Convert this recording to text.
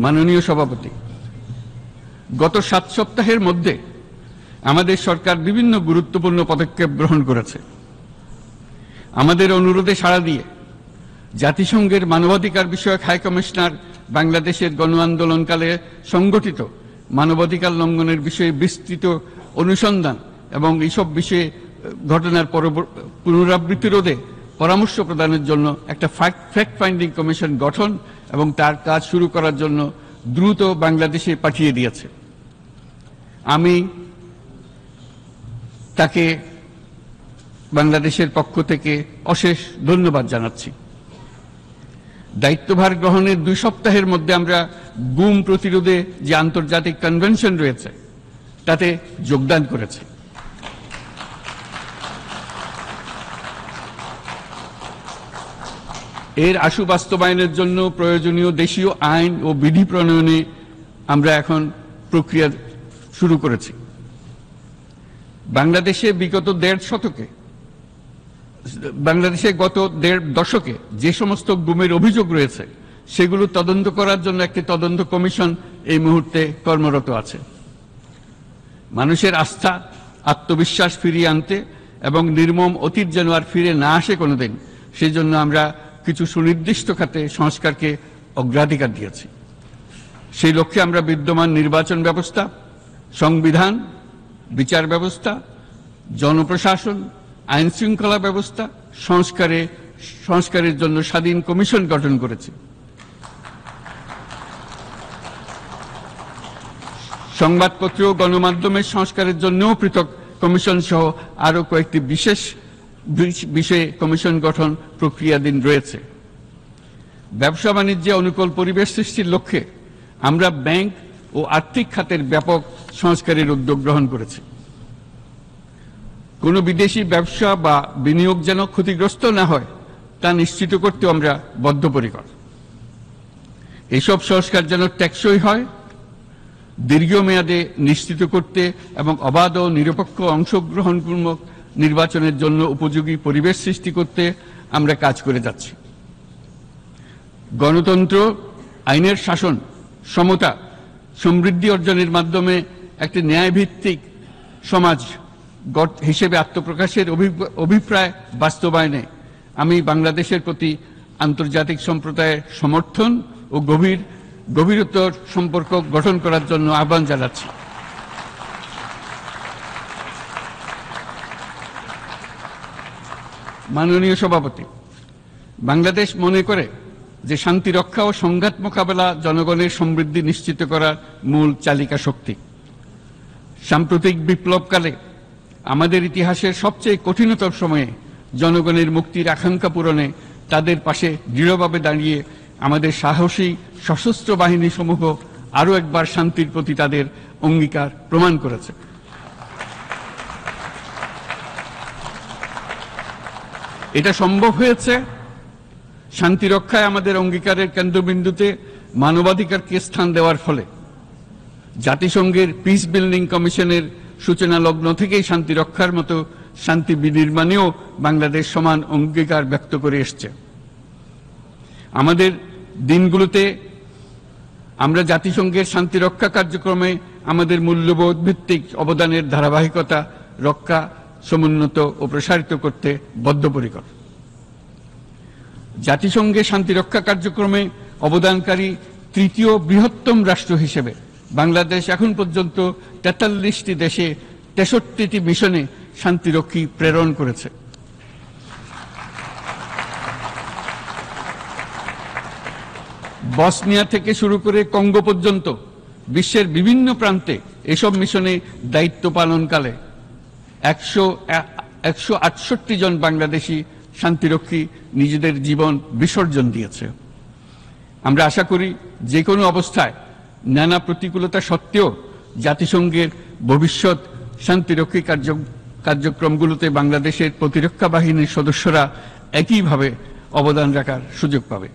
মাননীয় সভাপতি, গত 7 সপ্তাহের মধ্যে আমাদের সরকার বিভিন্ন গুরুত্বপূর্ণ পদক্ষেপ গ্রহণ করেছে। আমাদের অনুরোধে সাড়া দিয়ে জাতিসংঘের মানবাধিকার বিষয়ক হাই কমিশনার বাংলাদেশের গণ আন্দোলনকালে সংগঠিত মানবাধিকার লঙ্ঘনের বিষয়ে বিস্তৃত অনুসন্ধান এবং এইসব বিষয়ে ঘটনার পুনরাবৃত্তি রোধে পরামর্শ প্রদানের জন্য একটা ফ্যাক্ট ফাইন্ডিং কমিশন গঠন এবং তার কাজ শুরু করার জন্য দ্রুত বাংলাদেশে পাঠিয়ে দিয়েছে। আমি তাকে বাংলাদেশের পক্ষ থেকে অশেষ ধন্যবাদ জানাচ্ছি। দায়িত্বভার গ্রহণের 2 সপ্তাহের মধ্যে আমরা গুম প্রতিরোধে যে আন্তর্জাতিক কনভেনশন রয়েছে তাতে যোগদান করেছি। এর আশু বাস্তবায়নের জন্য প্রয়োজনীয় দেশীয় আইন ও বিধি প্রণয়নে আমরা এখন প্রক্রিয়া শুরু করেছি। বাংলাদেশে গত 1.5 দশকে যে সমস্ত গুমের অভিযোগ রয়েছে সেগুলো তদন্ত করার জন্য একটি তদন্ত কমিশন এই মুহূর্তে কর্মরত আছে। মানুষের আস্থা, আত্মবিশ্বাস ফিরিয়ে আনতে এবং নির্মম অতীত যেন আর ফিরে না আসে কোনোদিন, সেই জন্য আমরা কিছু সুনির্দিষ্ট খাতে সংস্কারকে অগ্রাধিকার দিয়েছি। সেই লক্ষ্যে আমরা বিদ্যমান নির্বাচন ব্যবস্থা, সংবিধান, বিচার ব্যবস্থা, জনপ্রশাসন, আইন শৃঙ্খলা ব্যবস্থা সংস্কারের জন্য স্বাধীন কমিশন গঠন করেছি। সংবাদপত্র ও গণমাধ্যমের সংস্কারের জন্যও পৃথক কমিশন সহ আরো কয়েকটি বিশেষ বিষয়ে কমিশন গঠন প্রক্রিয়াধীন রয়েছে। ব্যবসা বাণিজ্যে অনুকূল পরিবেশ সৃষ্টির লক্ষ্যে আমরা ব্যাংক ও আর্থিক খাতের ব্যাপক সংস্কারের উদ্যোগ গ্রহণ করেছি। কোনো বিদেশি ব্যবসা বা বিনিয়োগ যেন ক্ষতিগ্রস্ত না হয় তা নিশ্চিত করতে আমরা বদ্ধপরিকর। এইসব সংস্কার যেন টেকসই হয়, দীর্ঘমেয়াদে নিশ্চিত করতে এবং অবাধ ও নিরপেক্ষ অংশগ্রহণপূর্বক নির্বাচনের জন্য উপযোগী পরিবেশ সৃষ্টি করতে আমরা কাজ করে যাচ্ছি। গণতন্ত্র, আইনের শাসন, সমতা, সমৃদ্ধি অর্জনের মাধ্যমে একটি ন্যায়ভিত্তিক সমাজ হিসেবে আত্মপ্রকাশের অভিপ্রায় বাস্তবায়নে আমি বাংলাদেশের প্রতি আন্তর্জাতিক সম্প্রদায়ের সমর্থন ও গভীরতর সম্পর্ক গঠন করার জন্য আহ্বান জানাচ্ছি। মাননীয় সভাপতি, বাংলাদেশ মনে করে যে শান্তি রক্ষা ও সংঘাত মোকাবেলা জনগণের সমৃদ্ধি নিশ্চিত করার মূল চালিকা শক্তি। সাম্প্রতিক বিপ্লবকালে আমাদের ইতিহাসের সবচেয়ে কঠিনতম সময়ে জনগণের মুক্তির আকাঙ্ক্ষা পূরণে তাদের পাশে দৃঢ়ভাবে দাঁড়িয়ে আমাদের সাহসী সশস্ত্র বাহিনী সমূহ আরো একবার শান্তির প্রতি তাদের অঙ্গীকার প্রমাণ করেছে। এটা সম্ভব হয়েছে শান্তি রক্ষায় আমাদের অঙ্গীকারের কেন্দ্রবিন্দুতে মানবাধিকারকে স্থান দেওয়ার ফলে। জাতিসংঘের পিস বিল্ডিং কমিশনের সূচনা লগ্ন থেকেই শান্তি রক্ষার মতো শান্তি বিনির্মাণেও বাংলাদেশ সমান অঙ্গীকার ব্যক্ত করে এসছে। আমাদের দিনগুলোতে আমরা জাতিসংঘের শান্তি রক্ষা কার্যক্রমে আমাদের মূল্যবোধ ভিত্তিক অবদানের ধারাবাহিকতা রক্ষা, সমুন্নত ও প্রসারিত করতে বদ্ধপরিকর। জাতিসংঘের শান্তি রক্ষা কার্যক্রমে অবদানকারী 3য় বৃহত্তম রাষ্ট্র হিসেবে বাংলাদেশ এখন পর্যন্ত 43টি দেশে 63টি মিশনে শান্তিরক্ষী প্রেরণ করেছে। বসনিয়া থেকে শুরু করে কঙ্গো পর্যন্ত বিশ্বের বিভিন্ন প্রান্তে এসব মিশনে দায়িত্ব পালনকালে 168 জন বাংলাদেশি শান্তিরক্ষী নিজেদের জীবন বিসর্জন দিয়েছে। আমরা আশা করি যে কোনো অবস্থায় নানা প্রতিকূলতা সত্ত্বেও জাতিসংঘের ভবিষ্যৎ শান্তিরক্ষী কার্যক্রমগুলোতে বাংলাদেশের প্রতিরক্ষা বাহিনীর সদস্যরা একইভাবে অবদান রাখার সুযোগ পাবে।